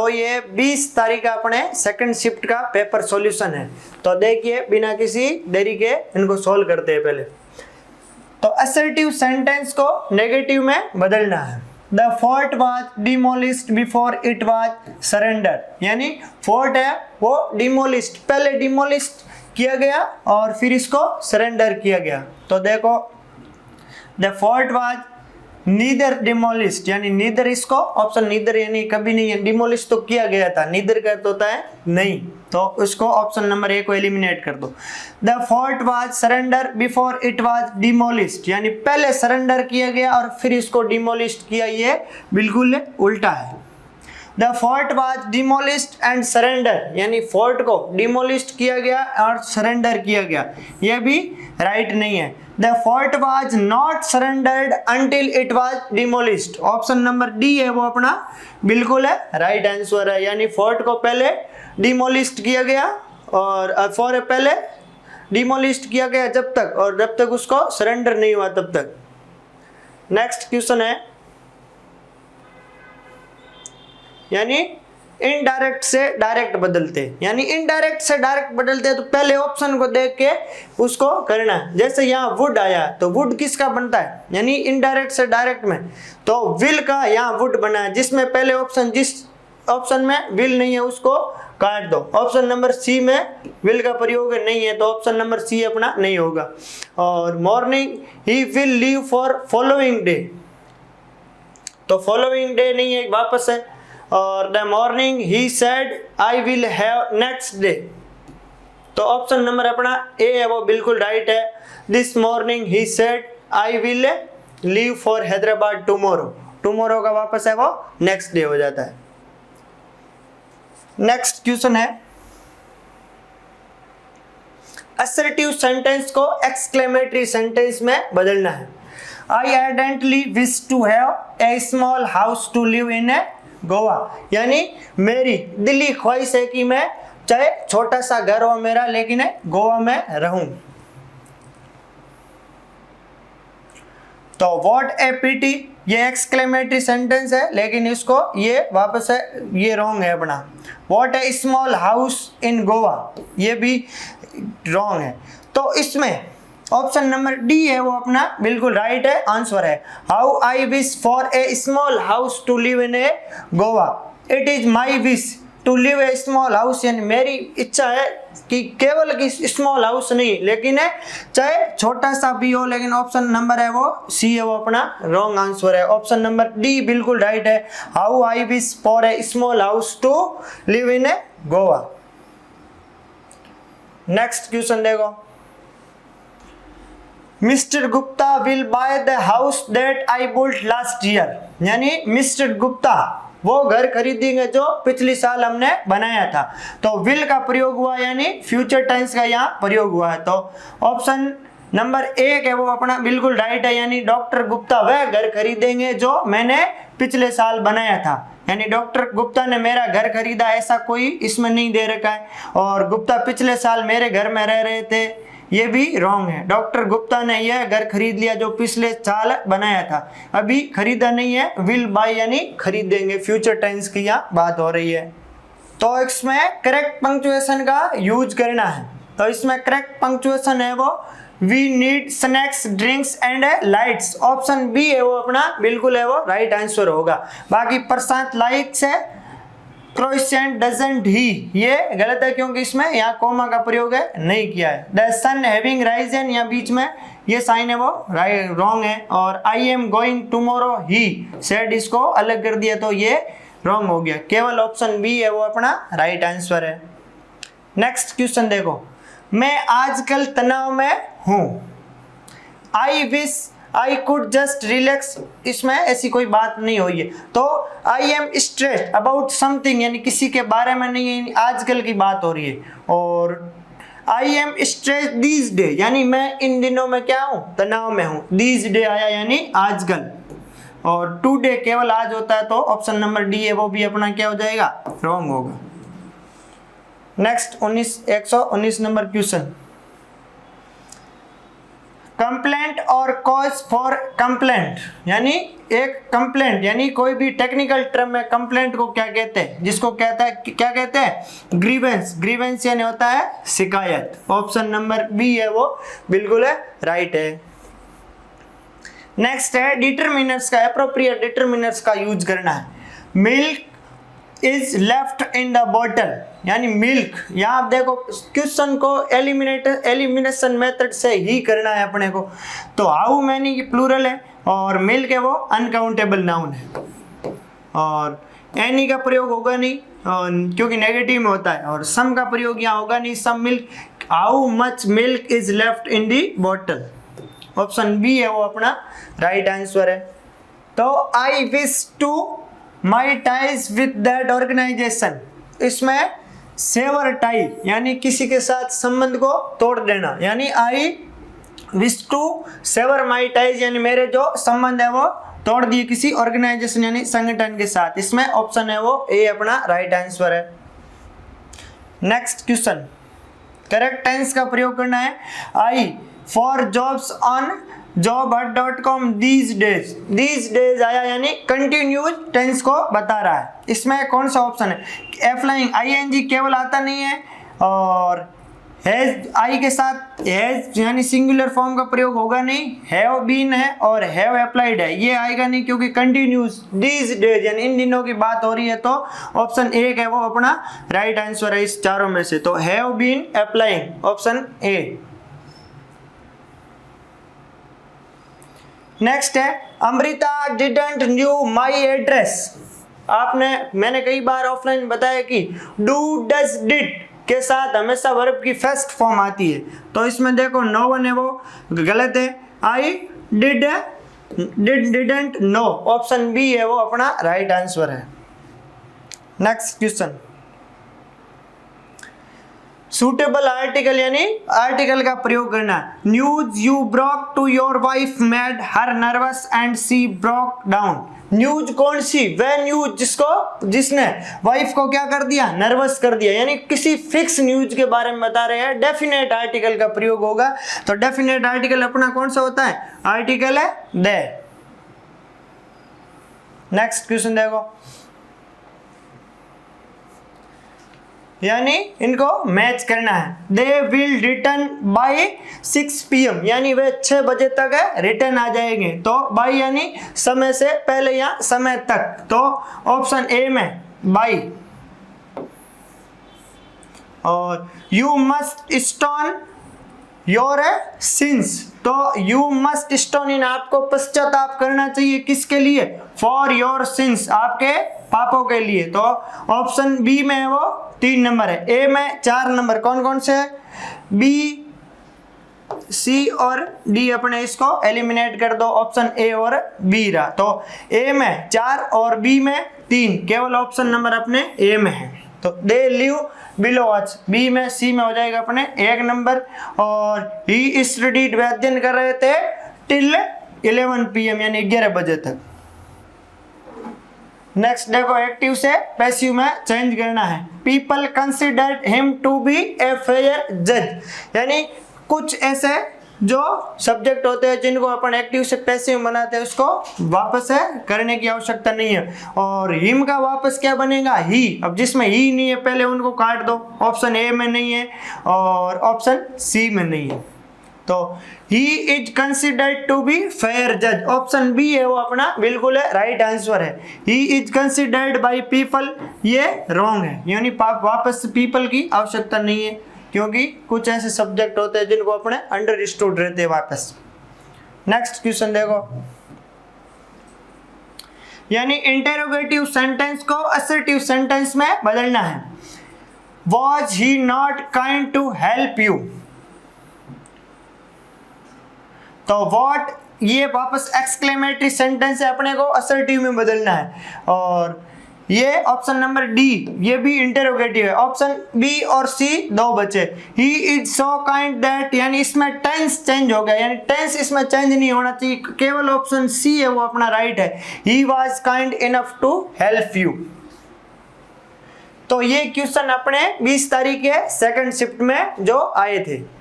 ये 20 तारीख का अपने सेकंड शिफ्ट का पेपर सॉल्यूशन है। तो देखिए बिना किसी देरी के इनको सोल्व करते हैं पहले। तो असर्टिव सेंटेंस को नेगेटिव में बदलना है। The fort was demolished before it was surrender, यानी फोर्ट है वो डिमोलिश्ड, पहले डिमोलिश्ड किया गया और फिर इसको सरेंडर किया गया। तो देखो the fort was neither demolished, यानी नीदर इसको ऑप्शन नीदर यानी कभी नहीं है, डिमोलिश तो किया गया था, नीदर का तो होता है नहीं, तो उसको ऑप्शन नंबर ए को एलिमिनेट कर दो। The fort was surrender before it was demolished, यानी पहले सरेंडर किया गया और फिर इसको डिमोलिश्ड किया, ये बिल्कुल उल्टा है। The fort was demolished and surrender, यानी फोर्ट को डिमोलिश्ड किया गया और सरेंडर किया गया, यह भी राइट नहीं है। The fort was not surrendered until it was demolished, option number D है वो अपना बिल्कुल है राइट आंसर है, यानी फोर्ट को पहले डिमोलिश्ड किया गया और पहले डिमोलिश्ड किया गया जब तक, और जब तक उसको सरेंडर नहीं हुआ तब तक। नेक्स्ट क्वेश्चन है, यानी इनडायरेक्ट से डायरेक्ट बदलते, यानी इनडायरेक्ट से डायरेक्ट बदलते तो पहले ऑप्शन को देख के उसको करना है। जैसे यहाँ वुड आया तो वुड किसका बनता है, यानी इनडायरेक्ट से डायरेक्ट में, तो विल का यहाँ वुड बना है, जिसमें पहले ऑप्शन जिस ऑप्शन में विल नहीं है उसको काट दो। ऑप्शन नंबर सी में विल का प्रयोग नहीं है तो ऑप्शन नंबर सी अपना नहीं होगा। और morning he will leave for following day, तो फॉलोइंग डे नहीं है, वापस है। और the morning he said I will have next day, तो ऑप्शन नंबर अपना ए है वो बिल्कुल राइट है। This morning he said I will leave for Hyderabad tomorrow, tomorrow का वापस है वो नेक्स्ट डे हो जाता है। नेक्स्ट क्वेश्चन है, असर्टिव सेंटेंस को एक्सक्लेमेटरी सेंटेंस में बदलना है। आई urgently wish to have a small house to live in a Goa, यानी मेरी दिली ख्वाहिश है कि मैं चाहे छोटा सा घर हो मेरा लेकिन गोवा में रहूं। तो व्हाट ए पिटी, ये एक्सक्लेमेटरी सेंटेंस है लेकिन इसको ये वापस है ये रॉन्ग है अपना। What A small house in Goa, ये भी रॉन्ग है। तो इसमें ऑप्शन नंबर डी है वो अपना बिल्कुल राइट है आंसर है। How I wish for a small house to live in a Goa, it is my wish to live a small house, यानी मेरी इच्छा है कि केवल कि स्मॉल हाउस नहीं लेकिन चाहे छोटा सा भी हो, लेकिन ऑप्शन नंबर है वो सी है वो अपना रॉन्ग आंसर है। ऑप्शन नंबर डी बिल्कुल राइट है। How I wish for a small house to live in a Goa. Next question देखो, mister Gupta will buy the house that I built last year, यानी मिस्टर गुप्ता वो घर खरीदेंगे जो पिछले साल हमने बनाया था। तो विल का प्रयोग हुआ यानी फ्यूचर टेंस का यहाँ प्रयोग हुआ है। तो ऑप्शन नंबर एक है वो अपना बिल्कुल राइट है, यानी डॉक्टर गुप्ता वह घर खरीदेंगे जो मैंने पिछले साल बनाया था, यानी डॉक्टर गुप्ता ने मेरा घर खरीदा ऐसा कोई इसमें नहीं दे रखा है। और गुप्ता पिछले साल मेरे घर में रह रहे थे, ये भी रॉन्ग है। डॉक्टर गुप्ता ने यह घर खरीद लिया जो पिछले साल बनाया था, अभी खरीदा नहीं है। विल बाय यानी खरीदेंगे, फ्यूचर टेंस की यहाँ बात हो रही है। तो इसमें करेक्ट पंक्चुएशन का यूज करना है। तो इसमें करेक्ट पंक्चुएशन है वो we need snacks drinks and lights, option B है वो अपना बिल्कुल है वो राइट आंसर होगा। बाकी प्रशांत लाइक्स है, क्रोसेंट डजंट ही, ये गलत है क्योंकि इसमें यहाँ कोमा का प्रयोग है नहीं किया है। द सन हैविंग राइजन, यहाँ बीच में ये साइन है वो रॉन्ग है। और I am going tomorrow he said, इसको अलग कर दिया तो ये रॉन्ग हो गया। केवल ऑप्शन बी है वो अपना राइट आंसर है। नेक्स्ट क्वेश्चन देखो, मैं आजकल तनाव में हूँ। I wish I could just relax, इसमें ऐसी कोई बात नहीं हुई है। तो I am stressed about something, यानी किसी के बारे में नहीं है, आजकल की बात हो रही है। और I am stressed these day, यानी मैं इन दिनों में क्या हूँ तनाव में हूँ। दीज डे आया यानी आजकल, और टुडे केवल आज होता है, तो ऑप्शन नंबर डी है वो भी अपना क्या हो जाएगा रॉन्ग होगा। नेक्स्ट 119 नंबर क्वेश्चन, कंप्लेंट और कॉज फॉर कंप्लेंट, यानी एक कंप्लेंट यानी कोई भी टेक्निकल टर्म में कंप्लेंट को क्या कहते हैं, जिसको क्या कहते हैं ग्रीवेंस। ग्रीवेंस यानी होता है शिकायत। ऑप्शन नंबर बी है वो बिल्कुल है राइट है। नेक्स्ट है डिटरमिनर्स का, एप्रोप्रिएट डिटरमिनर्स का यूज करना है। Milk is left in the bottle, यानी मिल्क, यहाँ आप देखो क्वेश्चन को एलिमिनेशन मेथड से ही करना है अपने को। तो हाउ मैनी की प्लूरल है और मिल्क है वो अनकाउंटेबल नाउन है, और एनी का प्रयोग होगा नहीं क्योंकि नेगेटिव में होता है, और सम का प्रयोग यहाँ होगा नहीं, some milk. How much milk is left in the bottle, option B है वो अपना राइट आंसर है। तो I wish to my ties with that organisation, इसमें सेवर टाई यानी किसी के साथ संबंध को तोड़ देना, यानी I wish to sever my ties यानी मेरे जो संबंध है वो तोड़ दिए किसी ऑर्गेनाइजेशन यानी संगठन के साथ। इसमें ऑप्शन है वो ए अपना राइट आंसर है। नेक्स्ट क्वेश्चन, करेक्ट टेंस का प्रयोग करना है। I for jobs on job.com these days आया यानी कंटिन्यूज टेंस को बता रहा है। इसमें कौन सा ऑप्शन है, अप्लाइंग ing केवल आता नहीं है, और हैज आई के साथ हैज यानी सिंगुलर फॉर्म का प्रयोग होगा नहीं, हैव बीन है और हैव अप्लाइड है, ये आएगा नहीं क्योंकि कंटिन्यूज these days यानी इन दिनों की बात हो रही है। तो ऑप्शन ए है वो अपना राइट आंसर है इस चारों में से। तो have been applying, option A. Next है Amrita didn't knew my address. मैंने कई बार ऑफलाइन बताया कि डू डज डिड के साथ हमेशा वर्ब की फर्स्ट फॉर्म आती है, तो इसमें देखो नो वन है वो गलत है, I didn't know, option B है वो अपना राइट आंसर है। नेक्स्ट क्वेश्चन, सूटेबल आर्टिकल यानी आर्टिकल का प्रयोग करना। News you broke to your wife made her nervous and she broke down. News कौन सी, वह न्यूज जिसने वाइफ को क्या कर दिया, नर्वस कर दिया, यानी किसी फिक्स न्यूज के बारे में बता रहे हैं। डेफिनेट आर्टिकल का प्रयोग होगा, तो डेफिनेट आर्टिकल अपना कौन सा होता है, आर्टिकल है दे। नेक्स्ट क्वेश्चन देखो, यानी इनको मैच करना है। They will return by 6 PM यानी वे 6 बजे तक रिटर्न आ जाएंगे। तो बाय यानी समय से पहले या समय तक, तो ऑप्शन ए में बाय। और you must stone your sins, तो यू मस्ट स्टोन इन आपको पश्चाताप करना चाहिए, किसके लिए, फॉर योर सिंस आपके पापों के लिए। तो ऑप्शन बी में वो 3 नंबर है, ए में 4 नंबर कौन कौन से है, बी सी और डी, अपने इसको एलिमिनेट कर दो, ऑप्शन ए और बी रहा। तो ए में 4 और बी में 3, केवल ऑप्शन नंबर अपने ए में है। तो they live below us, B में सी में हो जाएगा अपने 1 नंबर। और ही स्टडीड वे अध्ययन कर रहे थे टिल 11 PM यानी 11 बजे तक। नेक्स्ट देखो, एक्टिव से पैसिव में चेंज करना है। People considered him to be a fair जज, यानी कुछ ऐसे जो सब्जेक्ट होते हैं जिनको अपन एक्टिव से पैसिव बनाते हैं उसको वापस है करने की आवश्यकता नहीं है। और हिम का वापस क्या बनेगा, ही। अब जिसमें ही नहीं है पहले उनको काट दो, ऑप्शन ए में नहीं है और ऑप्शन सी में नहीं है। तो he is considered to be fair जज, ऑप्शन बी है वो अपना बिल्कुल है राइट आंसर है। He is considered by people, ये रॉन्ग है, यानी वापस पीपल की आवश्यकता नहीं है क्योंकि कुछ ऐसे सब्जेक्ट होते हैं जिनको अपने अंडरस्टूड रहते हैं वापस। नेक्स्ट क्वेश्चन देखो, यानी इंटेरोगेटिव सेंटेंस को असर्टिव सेंटेंस में बदलना है। Was he not kind to help you? तो what ये वापस एक्सक्लेमेटरी सेंटेंस है, अपने को असर्टिव में बदलना है। और ये ऑप्शन नंबर डी ये भी इंटेरोगेटिव है, ऑप्शन बी और सी 2 बचे। He is so kind that, यानी इसमें टेंस चेंज हो गया, यानी टेंस इसमें चेंज नहीं होना चाहिए, केवल ऑप्शन सी है वो अपना राइट है। He was kind enough to help you. तो ये क्वेश्चन अपने 20 तारीख के सेकंड शिफ्ट में जो आए थे।